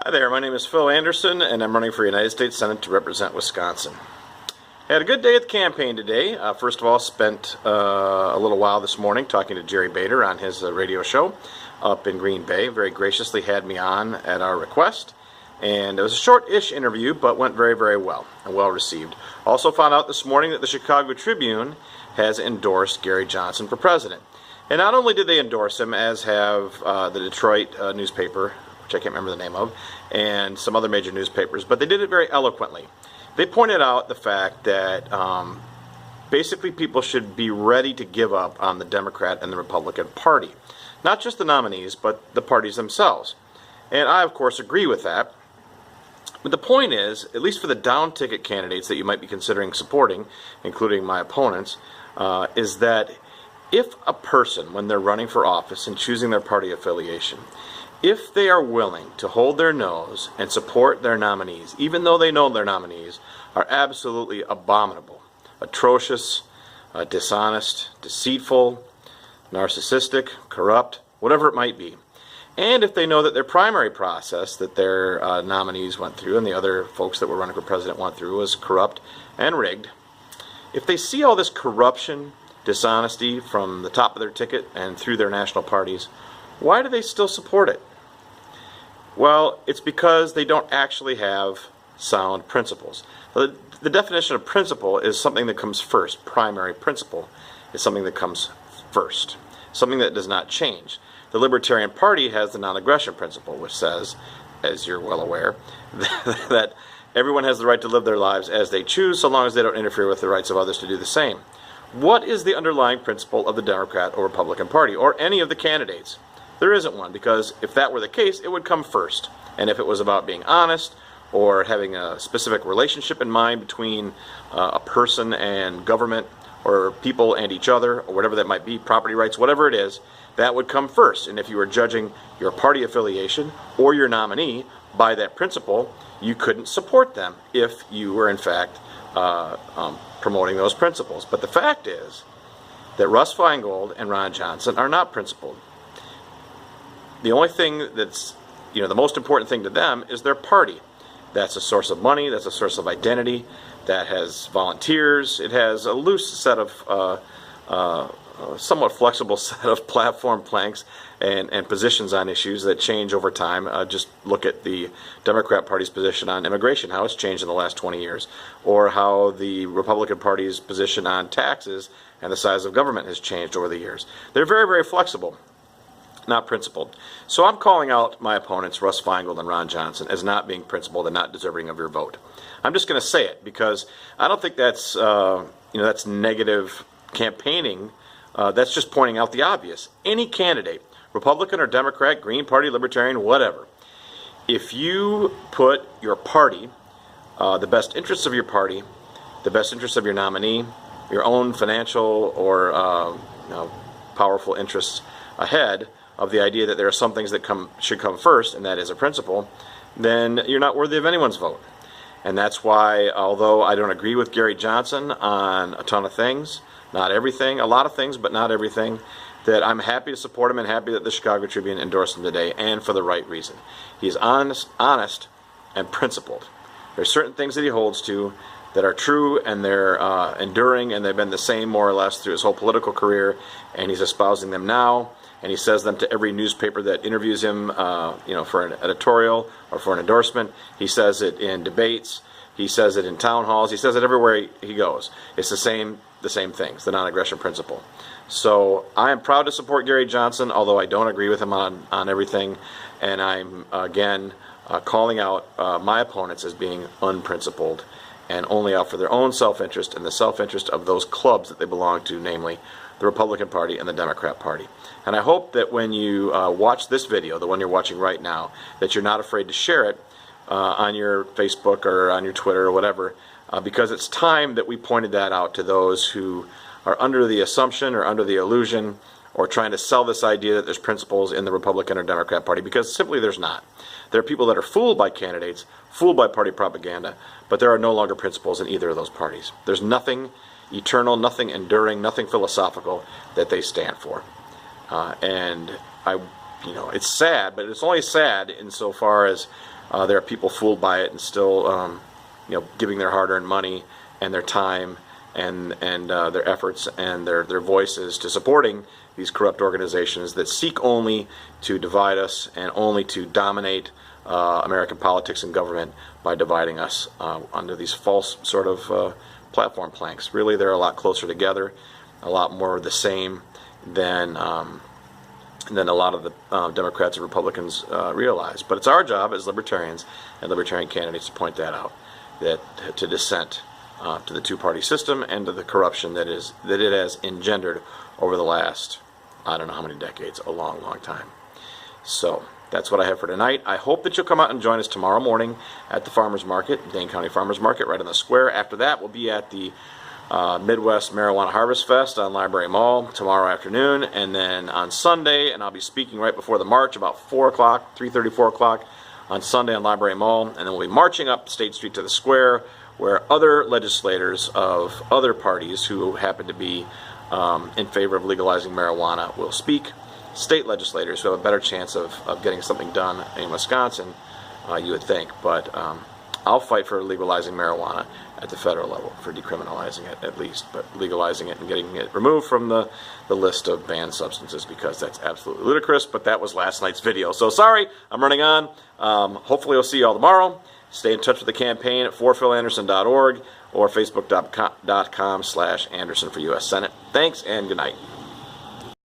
Hi there, my name is Phil Anderson, and I'm running for United States Senate to represent Wisconsin. I had a good day at the campaign today. First of all, spent a little while this morning talking to Jerry Bader on his radio show up in Green Bay. Very graciously had me on at our request. And it was a short-ish interview, but went very, very well and well received. Also found out this morning that the Chicago Tribune has endorsed Gary Johnson for president. And not only did they endorse him, as have the Detroit newspaper, which I can't remember the name of, and some other major newspapers, but they did it very eloquently. They pointed out the fact that basically people should be ready to give up on the Democrat and the Republican Party. Not just the nominees, but the parties themselves. And I, of course, agree with that. But the point is, at least for the down-ticket candidates that you might be considering supporting, including my opponents, is that if a person, when they're running for office and choosing their party affiliation, if they are willing to hold their nose and support their nominees, even though they know their nominees are absolutely abominable, atrocious, dishonest, deceitful, narcissistic, corrupt, whatever it might be, and if they know that their primary process that their nominees went through and the other folks that were running for president went through was corrupt and rigged, if they see all this corruption, dishonesty from the top of their ticket and through their national parties, why do they still support it? Well, it's because they don't actually have sound principles. The definition of principle is something that comes first. Primary principle is something that comes first, something that does not change. The Libertarian Party has the non-aggression principle, which says, as you're well aware, that everyone has the right to live their lives as they choose, so long as they don't interfere with the rights of others to do the same. What is the underlying principle of the Democrat or Republican Party, or any of the candidates? There isn't one, because if that were the case, it would come first. And if it was about being honest, or having a specific relationship in mind between a person and government, or people and each other, or whatever that might be, property rights, whatever it is, that would come first. And if you were judging your party affiliation or your nominee by that principle, you couldn't support them if you were in fact promoting those principles. But the fact is that Russ Feingold and Ron Johnson are not principled. The only thing that's, the most important thing to them is their party. That's a source of money, that's a source of identity, that has volunteers, it has a loose set of, somewhat flexible set of platform planks and positions on issues that change over time. Just look at the Democrat Party's position on immigration, how it's changed in the last 20 years, or how the Republican Party's position on taxes and the size of government has changed over the years. They're very, very flexible, not principled. So I'm calling out my opponents, Russ Feingold and Ron Johnson, as not being principled and not deserving of your vote. I'm just going to say it because I don't think that's that's negative campaigning. That's just pointing out the obvious. Any candidate, Republican or Democrat, Green Party, Libertarian, whatever, if you put your party, the best interests of your party, the best interests of your nominee, your own financial or powerful interests ahead of the idea that there are some things that should come first, and that is a principle, then you're not worthy of anyone's vote. And that's why, although I don't agree with Gary Johnson on a ton of things, not everything, a lot of things, but not everything, that I'm happy to support him and happy that the Chicago Tribune endorsed him today, and for the right reason. He's honest and principled. There's certain things that he holds to that are true, and they're enduring, and they've been the same more or less through his whole political career, and he's espousing them now. And he says them to every newspaper that interviews him, for an editorial or for an endorsement. He says it in debates. He says it in town halls. He says it everywhere he goes. It's the same things, the non-aggression principle. So I am proud to support Gary Johnson, although I don't agree with him on everything. And I'm, again, calling out my opponents as being unprincipled and only out for their own self-interest and the self-interest of those clubs that they belong to, namely the Republican Party and the Democrat Party. And I hope that when you watch this video, the one you're watching right now, that you're not afraid to share it on your Facebook or on your Twitter or whatever, because it's time that we pointed that out to those who are under the assumption or under the illusion or trying to sell this idea that there's principles in the Republican or Democrat Party, because simply there's not. There are people that are fooled by candidates, fooled by party propaganda, but there are no longer principles in either of those parties. There's nothing eternal, nothing enduring, nothing philosophical that they stand for. And it's sad, but it's only sad insofar as there are people fooled by it and still giving their hard-earned money and their time and their efforts and their voices to supporting these corrupt organizations that seek only to divide us and only to dominate American politics and government by dividing us under these false sort of platform planks. Really, they're a lot closer together, a lot more the same than a lot of the Democrats and Republicans realize. But it's our job as libertarians and libertarian candidates to point that out, that to dissent to the two-party system and to the corruption that it has engendered over the last, I don't know how many decades, a long, long time. So that's what I have for tonight. I hope that you'll come out and join us tomorrow morning at the Farmers Market, Dane County Farmers Market, right on the square. After that, we'll be at the Midwest Marijuana Harvest Fest on Library Mall tomorrow afternoon, and then on Sunday, and I'll be speaking right before the march, about 4 o'clock, 3:30, 4 o'clock on Sunday on Library Mall, and then we'll be marching up State Street to the square, where other legislators of other parties who happen to be in favor of legalizing marijuana will speak. State legislators who have a better chance of getting something done in Wisconsin, you would think, but I'll fight for legalizing marijuana at the federal level, for decriminalizing it at least, but legalizing it and getting it removed from the list of banned substances, because that's absolutely ludicrous. But that was last night's video, so sorry, I'm running on. Hopefully I'll see you all tomorrow. Stay in touch with the campaign at forphilanderson.org or facebook.com/Anderson for U.S. Senate. Thanks and good night.